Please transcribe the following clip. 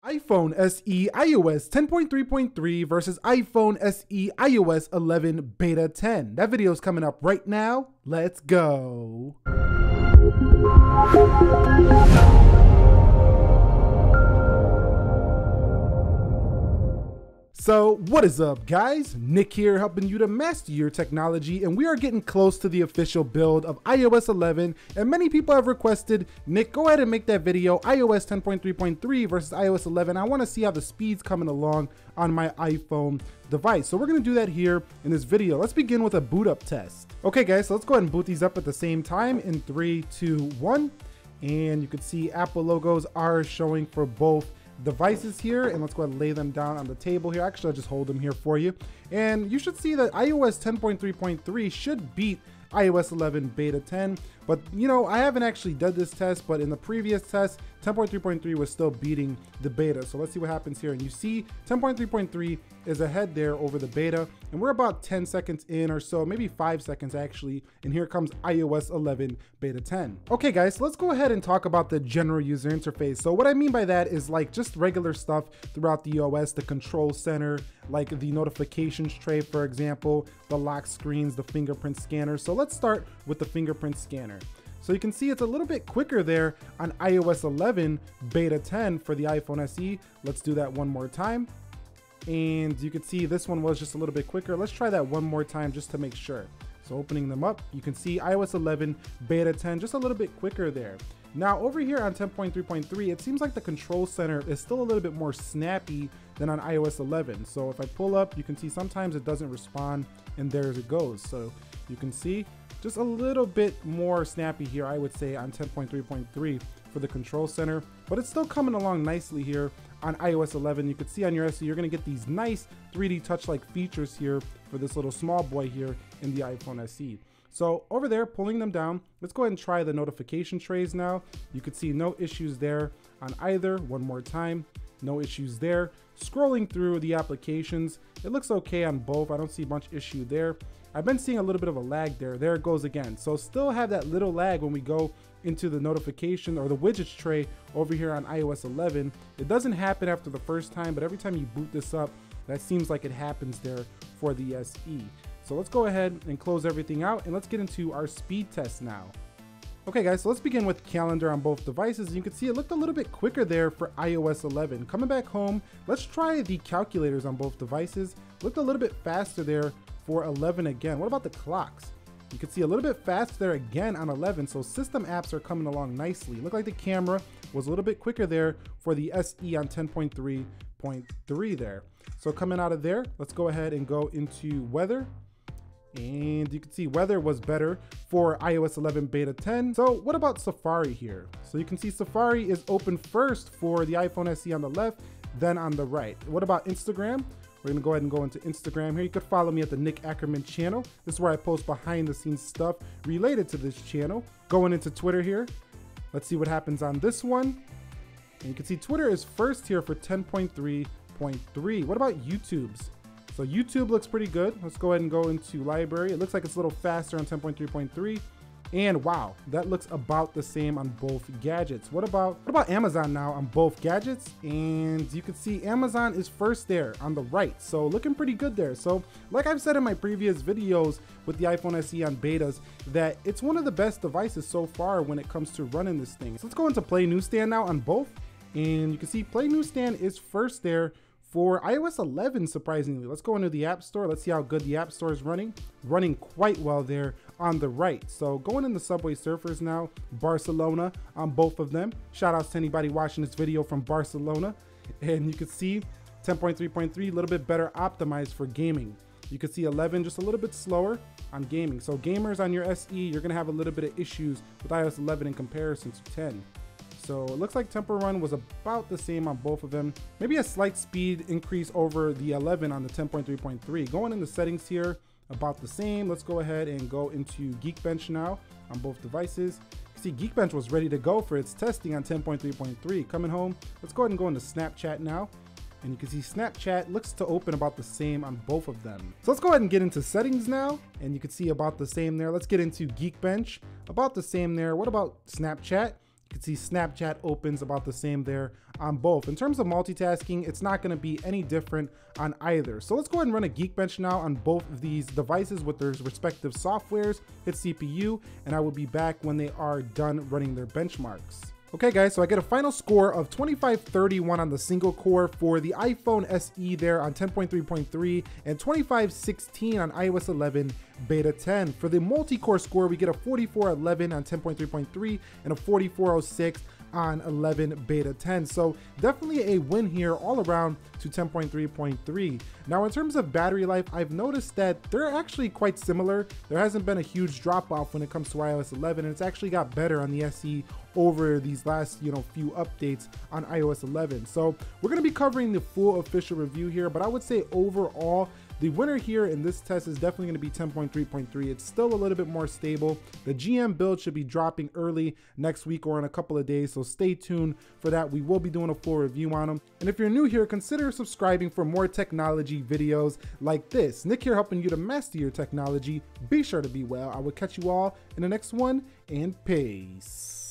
iPhone SE iOS 10.3.3 versus iPhone SE iOS 11 Beta 10. That video is coming up right now. Let's go. So what is up, guys? Nick here, helping you to master your technology, and we are getting close to the official build of iOS 11, and many people have requested, Nick, go ahead and make that video, iOS 10.3.3 versus iOS 11. I want to see how the speed's coming along on my iPhone device. So we're going to do that here in this video. Let's begin with a boot up test. Okay guys, so let's go ahead and boot these up at the same time in 3, 2, 1. And you can see Apple logos are showing for both devices here, and let's go ahead and lay them down on the table here. Actually, I'll just hold them here for you, and you should see that iOS 10.3.3 should beat iOS 11 Beta 10, but you know, I haven't actually done this test, but in the previous test 10.3.3 was still beating the beta. So let's see what happens here, and you see 10.3.3 is ahead there over the beta, and we're about 10 seconds in or so, maybe 5 seconds actually, and here comes iOS 11 Beta 10. Okay guys, so let's go ahead and talk about the general user interface. So what I mean by that is like just regular stuff throughout the OS, the control center, like the notifications tray, for example, the lock screens, the fingerprint scanner. So let's start with the fingerprint scanner. So you can see it's a little bit quicker there on iOS 11 Beta 10 for the iPhone SE. Let's do that one more time. And you can see this one was just a little bit quicker. Let's try that one more time just to make sure. So opening them up, you can see iOS 11 Beta 10 just a little bit quicker there. Now over here on 10.3.3, it seems like the control center is still a little bit more snappy than on iOS 11. So if I pull up, you can see sometimes it doesn't respond, and there it goes. So you can see just a little bit more snappy here, I would say, on 10.3.3 for the control center, but it's still coming along nicely here on iOS 11. You can see on your SE, you're gonna get these nice 3D touch-like features here for this little small boy here in the iPhone SE. So over there, pulling them down, let's go ahead and try the notification trays now. You can see no issues there on either. One more time, no issues there. Scrolling through the applications, it looks okay on both. I don't see much issue there. I've been seeing a little bit of a lag there. There it goes again. So still have that little lag when we go into the notification or the widgets tray over here on iOS 11. It doesn't happen after the first time, but every time you boot this up, that seems like it happens there for the SE. So let's go ahead and close everything out, and let's get into our speed test now. Okay guys, so let's begin with calendar on both devices. You can see it looked a little bit quicker there for iOS 11. Coming back home, let's try the calculators on both devices. Looked a little bit faster there for 11 again. What about the clocks? You can see a little bit faster there again on 11, so system apps are coming along nicely. Looked like the camera was a little bit quicker there for the SE on 10.3.3 there. So coming out of there, let's go ahead and go into weather. And you can see weather was better for iOS 11 Beta 10. So what about Safari here? So you can see Safari is open first for the iPhone SE on the left, then on the right. What about Instagram? We're gonna go ahead and go into Instagram here. You could follow me at the Nick Ackerman channel. This is where I post behind the scenes stuff related to this channel. Going into Twitter here. Let's see what happens on this one. And you can see Twitter is first here for 10.3.3. What about YouTube's? So YouTube looks pretty good. Let's go ahead and go into library. It looks like it's a little faster on 10.3.3. And wow, that looks about the same on both gadgets. What about Amazon now on both gadgets? And you can see Amazon is first there on the right. So looking pretty good there. So like I've said in my previous videos with the iPhone SE on betas, that it's one of the best devices so far when it comes to running this thing. So let's go into Play Newsstand now on both. And you can see Play Newsstand is first there for iOS 11, surprisingly. Let's go into the App Store. Let's see how good the App Store is running. Running quite well there on the right. So going in the Subway Surfers now, Barcelona on both of them. Shout outs to anybody watching this video from Barcelona. And you can see 10.3.3, a little bit better optimized for gaming. You can see 11 just a little bit slower on gaming. So gamers on your SE, you're gonna have a little bit of issues with iOS 11 in comparison to 10. So it looks like Temple Run was about the same on both of them. Maybe a slight speed increase over the 11 on the 10.3.3. Going in the settings here, about the same. Let's go ahead and go into Geekbench now on both devices. See, Geekbench was ready to go for its testing on 10.3.3. Coming home, let's go ahead and go into Snapchat now. And you can see Snapchat looks to open about the same on both of them. So let's go ahead and get into settings now. And you can see about the same there. Let's get into Geekbench, about the same there. What about Snapchat? You can see Snapchat opens about the same there on both. In terms of multitasking, it's not gonna be any different on either. So let's go ahead and run a Geekbench now on both of these devices with their respective softwares, hit CPU, and I will be back when they are done running their benchmarks. Okay guys, so I get a final score of 2531 on the single core for the iPhone SE there on 10.3.3 and 2516 on iOS 11 beta 10. For the multi-core score, we get a 4411 on 10.3.3 and a 4406 on 11 beta 10. So definitely a win here all around to 10.3.3. Now in terms of battery life, I've noticed that they're actually quite similar. There hasn't been a huge drop off when it comes to iOS 11, and it's actually got better on the SE over these last few updates on iOS 11. So we're going to be covering the full official review here, but I would say overall the winner here in this test is definitely going to be 10.3.3. It's still a little bit more stable. The GM build should be dropping early next week or in a couple of days, so stay tuned for that. We will be doing a full review on them. And if you're new here, consider subscribing for more technology videos like this. Nick here helping you to master your technology. Be sure to be well. I will catch you all in the next one, and peace.